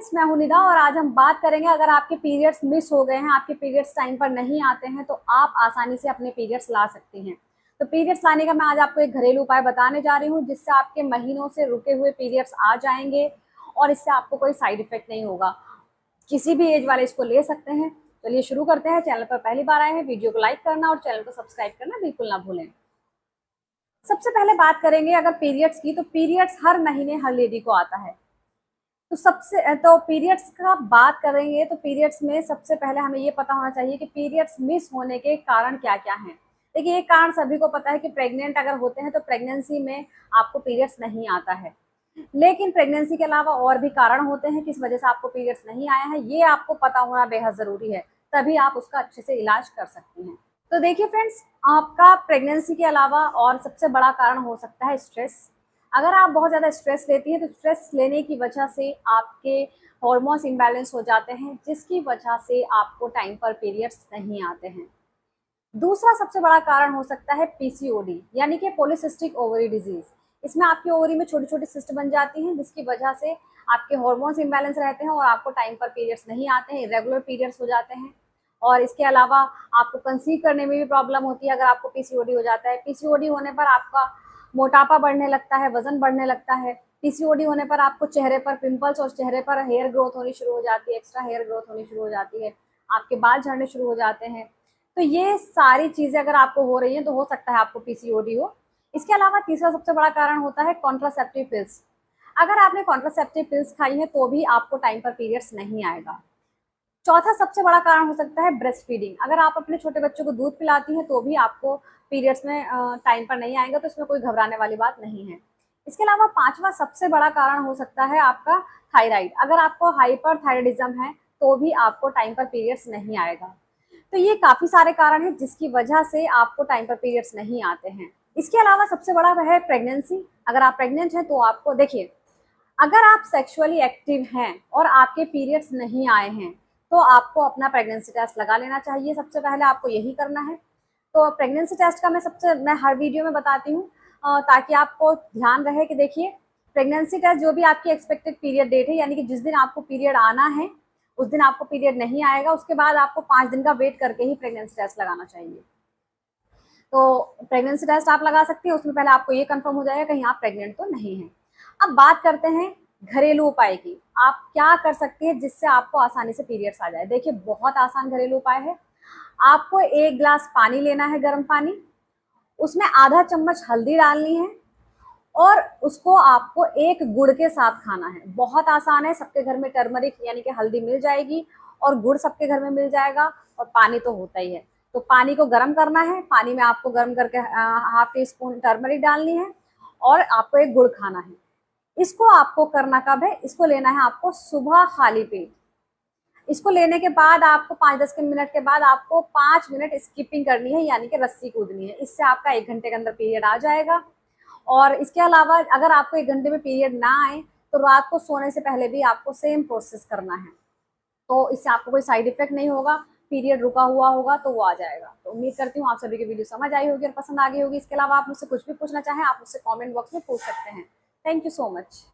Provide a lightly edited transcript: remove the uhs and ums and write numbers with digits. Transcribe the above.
Friends, मैं हूं निदा और आज हम बात करेंगे अगर आपके पीरियड्स मिस हो गए हैं, आपके पीरियड्स टाइम पर नहीं आते हैं तो आप आसानी से अपने पीरियड्स ला सकती हैं। तो पीरियड्स लाने का मैं आज आपको एक घरेलू उपाय बताने जा रही हूँ जिससे आपके महीनों से रुके हुए पीरियड्स आ जाएंगे और इससे आपको कोई साइड इफेक्ट नहीं होगा। किसी भी एज वाले इसको ले सकते हैं। चलिए शुरू करते हैं। चैनल पर पहली बार आए हैं, वीडियो को लाइक करना और चैनल को सब्सक्राइब करना बिल्कुल ना भूलें। सबसे पहले बात करेंगे अगर पीरियड्स की, तो पीरियड्स हर महीने हर लेडी को आता है। तो पीरियड्स का बात करेंगे तो पीरियड्स में सबसे पहले हमें ये पता होना चाहिए कि पीरियड्स मिस होने के कारण क्या क्या हैं। देखिए, एक कारण सभी को पता है कि प्रेग्नेंट अगर होते हैं तो प्रेगनेंसी में आपको पीरियड्स नहीं आता है, लेकिन प्रेगनेंसी के अलावा और भी कारण होते हैं किस वजह से आपको पीरियड्स नहीं आया है। ये आपको पता होना बेहद जरूरी है, तभी आप उसका अच्छे से इलाज कर सकती हैं। तो देखिए फ्रेंड्स, आपका प्रेगनेंसी के अलावा और सबसे बड़ा कारण हो सकता है स्ट्रेस। अगर आप बहुत ज़्यादा स्ट्रेस लेती हैं तो स्ट्रेस लेने की वजह से आपके हार्मोन्स इम्बैलेंस हो जाते हैं, जिसकी वजह से आपको टाइम पर पीरियड्स नहीं आते हैं। दूसरा सबसे बड़ा कारण हो सकता है पीसीओडी, यानी कि पॉलीसिस्टिक ओवरी डिजीज। इसमें आपकी ओवरी में छोटी छोटी सिस्ट बन जाती हैं, जिसकी वजह से आपके हार्मोन्स इम्बैलेंस रहते हैं और आपको टाइम पर पीरियड्स नहीं आते हैं, इरेगुलर पीरियड्स हो जाते हैं। और इसके अलावा आपको कंसीव करने में भी प्रॉब्लम होती है अगर आपको पीसीओडी हो जाता है। पीसीओडी होने पर आपका मोटापा बढ़ने लगता है, वजन बढ़ने लगता है। पीसीओडी होने पर आपको चेहरे पर पिंपल्स और चेहरे पर हेयर ग्रोथ होनी शुरू हो जाती है, एक्स्ट्रा हेयर ग्रोथ होनी शुरू हो जाती है, आपके बाल झड़ने शुरू हो जाते हैं। तो ये सारी चीजें अगर आपको हो रही हैं तो हो सकता है आपको पीसीओडी हो। इसके अलावा तीसरा सबसे बड़ा कारण होता है कॉन्ट्रासेप्टिव पिल्स। अगर आपने कॉन्ट्रासेप्टिव पिल्स खाई है तो भी आपको टाइम पर पीरियड्स नहीं आएगा। चौथा सबसे बड़ा कारण हो सकता है ब्रेस्ट फीडिंग। अगर आप अपने छोटे बच्चों को दूध पिलाती हैं तो भी आपको पीरियड्स में टाइम पर नहीं आएगा, तो इसमें कोई घबराने वाली बात नहीं है। इसके अलावा पांचवा सबसे बड़ा कारण हो सकता है आपका थायराइड। अगर आपको हाइपरथायराइडिज्म है तो भी आपको टाइम पर पीरियड्स नहीं आएगा। तो ये काफी सारे कारण हैं जिसकी वजह से आपको टाइम पर पीरियड्स नहीं आते हैं। इसके अलावा सबसे बड़ा है प्रेगनेंसी। अगर आप प्रेग्नेंट हैं तो आपको देखिए, अगर आप सेक्सुअली एक्टिव हैं और आपके पीरियड्स नहीं आए हैं तो आपको अपना प्रेगनेंसी टेस्ट लगा लेना चाहिए। सबसे पहले आपको यही करना है। तो प्रेगनेंसी टेस्ट का मैं हर वीडियो में बताती हूँ ताकि आपको ध्यान रहे कि देखिए, प्रेगनेंसी टेस्ट जो भी आपकी एक्सपेक्टेड पीरियड डेट है, यानी कि जिस दिन आपको पीरियड आना है उस दिन आपको पीरियड नहीं आएगा, उसके बाद आपको 5 दिन का वेट करके ही प्रेगनेंसी टेस्ट लगाना चाहिए। तो प्रेगनेंसी टेस्ट आप लगा सकते हैं, उसमें पहले आपको ये कंफर्म हो जाएगा कहीं आप प्रेग्नेंट तो नहीं हैं। अब बात करते हैं घरेलू उपाय की। आप क्या कर सकते हैं जिससे आपको आसानी से पीरियड्स आ जाए। देखिए, बहुत आसान घरेलू उपाय है। आपको 1 गिलास पानी लेना है, गर्म पानी। उसमें आधा चम्मच हल्दी डालनी है और उसको आपको एक गुड़ के साथ खाना है। बहुत आसान है, सबके घर में टर्मरिक यानी कि हल्दी मिल जाएगी और गुड़ सबके घर में मिल जाएगा और पानी तो होता ही है। तो पानी को गर्म करना है, पानी में आपको गर्म करके हाफ टी स्पून टर्मरिक डालनी है और आपको एक गुड़ खाना है। इसको आपको करना कब है? इसको लेना है आपको सुबह खाली पेट। इसको लेने के बाद आपको 5-10 मिनट के बाद आपको 5 मिनट स्किपिंग करनी है, यानी कि रस्सी कूदनी है। इससे आपका 1 घंटे के अंदर पीरियड आ जाएगा। और इसके अलावा अगर आपको 1 घंटे में पीरियड ना आए तो रात को सोने से पहले भी आपको सेम प्रोसेस करना है। तो इससे आपको कोई साइड इफेक्ट नहीं होगा, पीरियड रुका हुआ होगा तो वो आ जाएगा। तो उम्मीद करती हूँ आप सभी की वीडियो समझ आई होगी और पसंद आ गई होगी। इसके अलावा आप मुझसे कुछ भी पूछना चाहें आप मुझसे कमेंट बॉक्स में पूछ सकते हैं। Thank you so much.